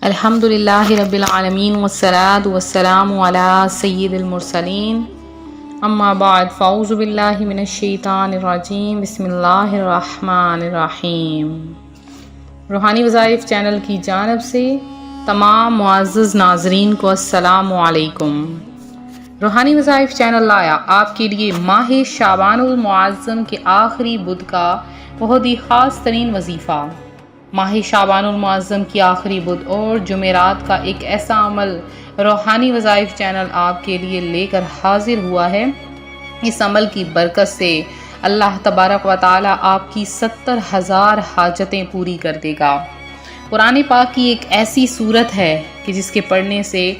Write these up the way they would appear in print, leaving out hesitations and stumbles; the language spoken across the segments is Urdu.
الحمدللہ رب العالمین والصلاة والسلام علی سید المرسلین اما بعد فاعوذ باللہ من الشیطان الرجیم بسم اللہ الرحمن الرحیم۔ روحانی وظائف چینل کی جانب سے تمام معزز ناظرین کو السلام علیکم۔ روحانی وظائف چینل لایا آپ کے لیے ماہ شعبان المعظم کے آخری بدھ کا بہت ہی خاص ترین وظیفہ۔ ماہ شعبان المعظم کی آخری بدھ اور جمعرات کا ایک ایسا عمل روحانی وظائف چینل آپ کے لیے لے کر حاضر ہوا ہے۔ اس عمل کی برکت سے اللہ تبارک و تعالی آپ کی 70,000 حاجتیں پوری کر دے گا۔ قرآن پاک کی ایک ایسی صورت ہے کہ جس کے پڑھنے سے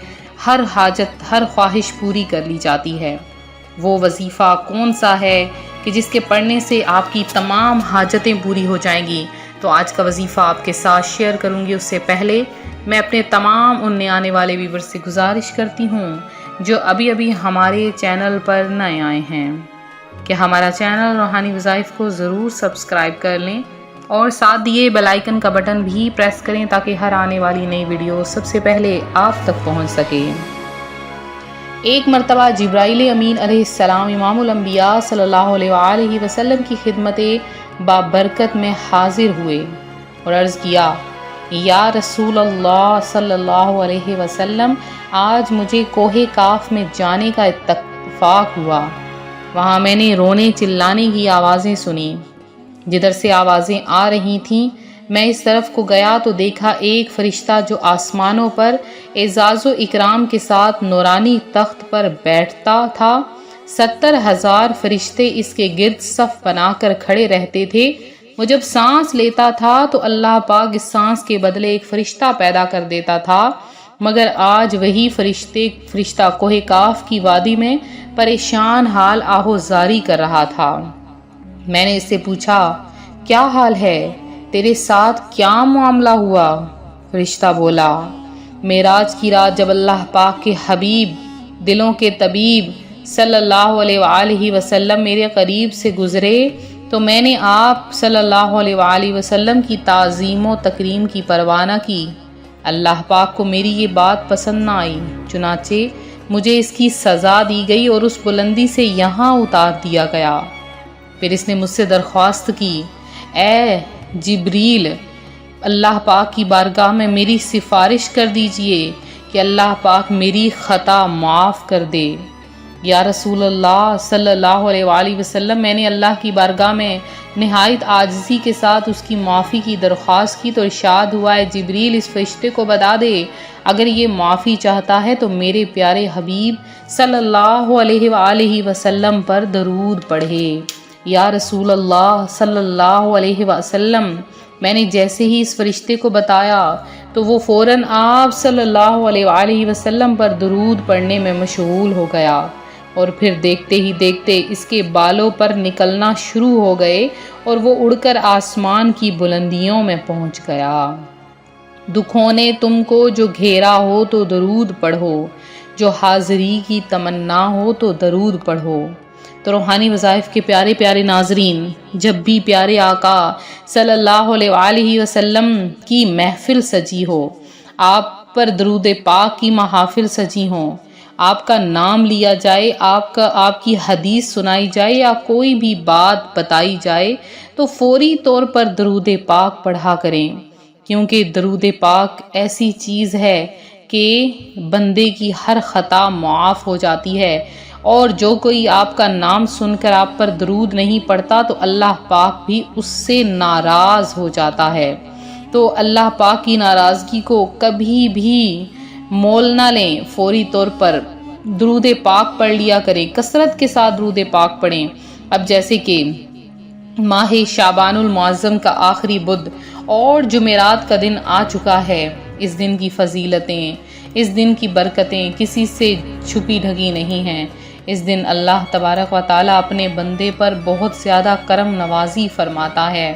ہر حاجت، ہر خواہش پوری کر لی جاتی ہے۔ وہ وظیفہ کون سا ہے کہ جس کے پڑھنے سے آپ کی تمام حاجتیں پوری ہو جائیں گی؟ تو آج کا وظیفہ آپ کے ساتھ شیئر کروں گی۔ اس سے پہلے میں اپنے تمام ان آنے والے ویورز سے گزارش کرتی ہوں جو ابھی ہمارے چینل پر نئے آئے ہیں کہ ہمارا چینل روحانی وظائف کو ضرور سبسکرائب کر لیں اور ساتھ دیے بیل آئیکن کا بٹن بھی پریس کریں تاکہ ہر آنے والی نئی ویڈیو سب سے پہلے آپ تک پہنچ سکے۔ ایک مرتبہ جبرائیل امین علیہ السلام امام الانبیاء صلی اللہ علیہ وآلہ وسلم کی خدمت بابرکت میں حاضر ہوئے اور عرض کیا، یا رسول اللہ صلی اللہ علیہ وسلم، آج مجھے کوہ کاف میں جانے کا اتفاق ہوا۔ وہاں میں نے رونے چلانے کی آوازیں سنی۔ جدھر سے آوازیں آ رہی تھیں میں اس طرف کو گیا تو دیکھا ایک فرشتہ جو آسمانوں پر اعزاز و اکرام کے ساتھ نورانی تخت پر بیٹھتا تھا۔ 70,000 فرشتے اس کے گرد صف بنا کر کھڑے رہتے تھے۔ وہ جب سانس لیتا تھا تو اللہ پاک اس سانس کے بدلے ایک فرشتہ پیدا کر دیتا تھا، مگر آج وہی فرشتہ کوہ کاف کی وادی میں پریشان حال آہوزاری کر رہا تھا۔ میں نے اس سے پوچھا، کیا حال ہے؟ تیرے ساتھ کیا معاملہ ہوا؟ فرشتہ بولا، معراج کی رات جب اللہ پاک کے حبیب، دلوں کے طبیب صلی اللہ علیہ وآلہ وسلم میرے قریب سے گزرے تو میں نے آپ صلی اللہ علیہ وآلہ وسلم کی تعظیم و تکریم کی پرواہ نہ کی۔ اللہ پاک کو میری یہ بات پسند نہ آئی، چنانچہ مجھے اس کی سزا دی گئی اور اس بلندی سے یہاں اتار دیا گیا۔ پھر اس نے مجھ سے درخواست کی، اے جبریل، اللہ پاک کی بارگاہ میں میری سفارش کر دیجئے کہ اللہ پاک میری خطا معاف کر دے۔ یا رسول اللہ صلی اللہ علیہ وآلہ وسلم، میں نے اللہ کی بارگاہ میں نہایت عاجزی کے ساتھ اس کی معافی کی درخواست کی تو ارشاد ہوا ہے، جبریل اس فرشتے کو بتا دے اگر یہ معافی چاہتا ہے تو میرے پیارے حبیب صلی اللہ علیہ وآلہ وسلم پر درود پڑھے۔ یا رسول اللہ صلی اللہ علیہ وسلم، میں نے جیسے ہی اس فرشتے کو بتایا تو وہ فوراً آپ صلی اللہ علیہ وآلہ وسلم پر درود پڑھنے میں مشغول ہو گیا اور پھر دیکھتے ہی دیکھتے اس کے بالوں پر نکلنا شروع ہو گئے اور وہ اڑ کر آسمان کی بلندیوں میں پہنچ گیا۔ دکھوں نے تم کو جو گھیرا ہو تو درود پڑھو، جو حاضری کی تمنا ہو تو درود پڑھو۔ تو روحانی وظائف کے پیارے پیارے ناظرین، جب بھی پیارے آقا صلی اللہ علیہ وآلہ وسلم کی محفل سجی ہو، آپ پر درود پاک کی محافل سجی ہوں، آپ کا نام لیا جائے، آپ کی حدیث سنائی جائے یا کوئی بھی بات بتائی جائے تو فوری طور پر درود پاک پڑھا کریں، کیونکہ درود پاک ایسی چیز ہے کہ بندے کی ہر خطا معاف ہو جاتی ہے، اور جو کوئی آپ کا نام سن کر آپ پر درود نہیں پڑھتا تو اللہ پاک بھی اس سے ناراض ہو جاتا ہے۔ تو اللہ پاک کی ناراضگی کو کبھی بھی مول نہ لیں، فوری طور پر درود پاک پڑھ لیا کریں، کثرت کے ساتھ درود پاک پڑھیں۔ اب جیسے کہ ماہ شعبان المعظم کا آخری بدھ اور جمعرات کا دن آ چکا ہے، اس دن کی فضیلتیں، اس دن کی برکتیں کسی سے چھپی ڈھکی نہیں ہیں۔ اس دن اللہ تبارک و تعالیٰ اپنے بندے پر بہت زیادہ کرم نوازی فرماتا ہے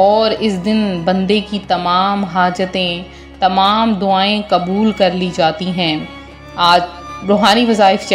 اور اس دن بندے کی تمام حاجتیں، تمام دعائیں قبول کر لی جاتی ہیں۔ آج روحانی وظائف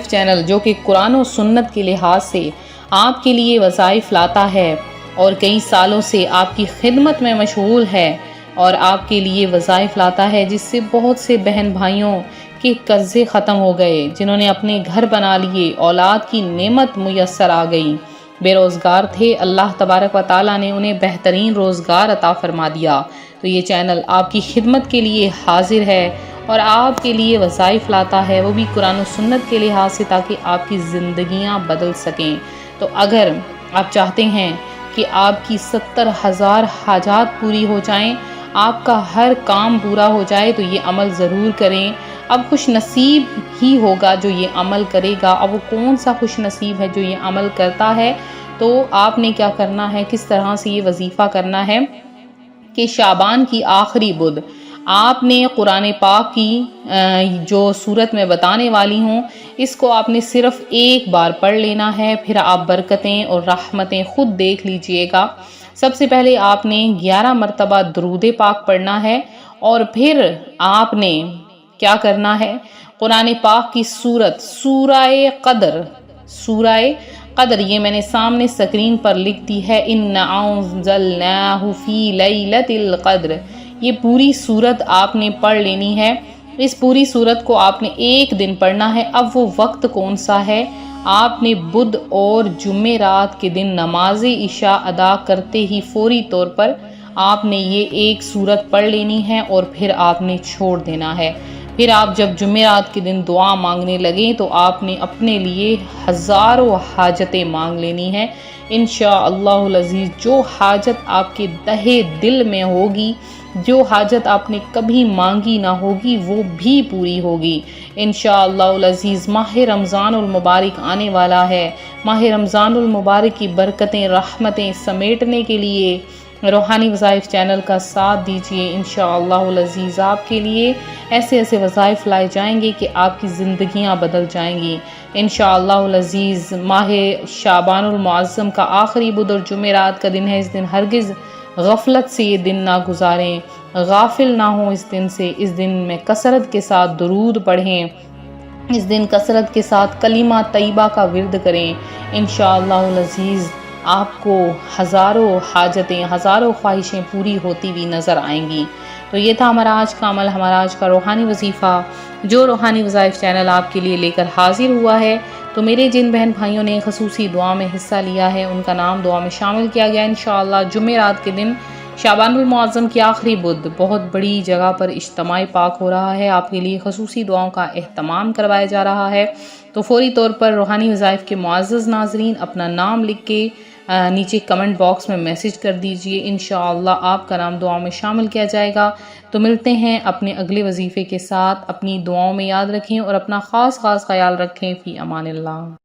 چینل جو کہ قرآن و سنت کے لحاظ سے آپ کے لیے وظائف لاتا ہے اور کئی سالوں سے آپ کی خدمت میں مشغول ہے، اور آپ کے لیے وظائف لاتا ہے جس سے بہت سے بہن بھائیوں کے قرضے ختم ہو گئے، جنہوں نے اپنے گھر بنا لیے، اولاد کی نعمت میسر آ گئی، بے روزگار تھے، اللہ تبارک و تعالیٰ نے انہیں بہترین روزگار عطا فرما دیا۔ تو یہ چینل آپ کی خدمت کے لیے حاضر ہے اور آپ کے لیے وظائف لاتا ہے، وہ بھی قرآن و سنت کے لحاظ سے، تاکہ آپ کی زندگیاں بدل سکیں۔ تو اگر آپ چاہتے ہیں کہ آپ کی 70,000 حاجات پوری ہو جائیں، آپ کا ہر کام پورا ہو جائے، تو یہ عمل ضرور کریں۔ اب خوش نصیب ہی ہوگا جو یہ عمل کرے گا۔ اب وہ کون سا خوش نصیب ہے جو یہ عمل کرتا ہے؟ تو آپ نے کیا کرنا ہے، کس طرح سے یہ وظیفہ کرنا ہے کہ شعبان کی آخری بدھ آپ نے قرآن پاک کی جو صورت میں بتانے والی ہوں، اس کو آپ نے صرف ایک بار پڑھ لینا ہے، پھر آپ برکتیں اور رحمتیں خود دیکھ لیجئے گا۔ سب سے پہلے آپ نے 11 مرتبہ درود پاک پڑھنا ہے، اور پھر آپ نے کیا کرنا ہے، قرآن پاک کی سورہ قدر یہ میں نے سامنے سکرین پر لکھ دی ہے، اِنَّا أَنزَلْنَاهُ فِي لَيْلَةِ الْقَدْرِ، یہ پوری سورت آپ نے پڑھ لینی ہے۔ اس پوری سورت کو آپ نے ایک دن پڑھنا ہے۔ اب وہ وقت کون سا ہے؟ آپ نے بدھ اور جمعرات کے دن نماز عشاء ادا کرتے ہی فوری طور پر آپ نے یہ ایک سورت پڑھ لینی ہے اور پھر آپ نے چھوڑ دینا ہے۔ پھر آپ جب جمعرات کے دن دعا مانگنے لگیں تو آپ نے اپنے لیے ہزاروں حاجتیں مانگ لینی ہیں۔ انشاءاللہ العزیز جو حاجت آپ کے تہہ دل میں ہوگی، جو حاجت آپ نے کبھی مانگی نہ ہوگی، وہ بھی پوری ہوگی انشاءاللہ العزیز۔ ماہ رمضان المبارک آنے والا ہے۔ ماہ رمضان المبارک کی برکتیں، رحمتیں سمیٹنے کے لیے روحانی وظائف چینل کا ساتھ دیجیے۔ انشاءاللہ العزیز آپ کے لیے ایسے ایسے وظائف لائے جائیں گے کہ آپ کی زندگیاں بدل جائیں گی انشاءاللہ العزیز۔ ماہ شعبان المعظم کا آخری بدھ اور جمعرات کا دن ہے۔ اس دن ہرگز غفلت سے یہ دن نہ گزاریں، غافل نہ ہوں اس دن سے۔ اس دن میں کثرت کے ساتھ درود پڑھیں، اس دن کثرت کے ساتھ کلمہ طیبہ کا ورد کریں۔ انشاءاللہ العزیز آپ کو ہزاروں حاجتیں، ہزاروں خواہشیں پوری ہوتی ہوئی نظر آئیں گی۔ تو یہ تھا ہمارا آج کا عمل، ہمارا آج کا روحانی وظیفہ جو روحانی وظائف چینل آپ کے لیے لے کر حاضر ہوا ہے۔ تو میرے جن بہن بھائیوں نے خصوصی دعا میں حصہ لیا ہے، ان کا نام دعا میں شامل کیا گیا انشاءاللہ۔ جمعرات کے دن شعبان المعظم کی آخری بدھ بہت بڑی جگہ پر اجتماع پاک ہو رہا ہے، آپ کے لیے خصوصی دعاؤں کا اہتمام کروایا جا رہا ہے۔ تو فوری طور پر روحانی وظائف کے معزز ناظرین اپنا نام لکھ کے نیچے کمنٹ باکس میں میسج کر دیجئے، انشاءاللہ آپ کا نام دعاؤں میں شامل کیا جائے گا۔ تو ملتے ہیں اپنے اگلے وظیفے کے ساتھ، اپنی دعاؤں میں یاد رکھیں اور اپنا خاص خیال رکھیں۔ فی امان اللہ۔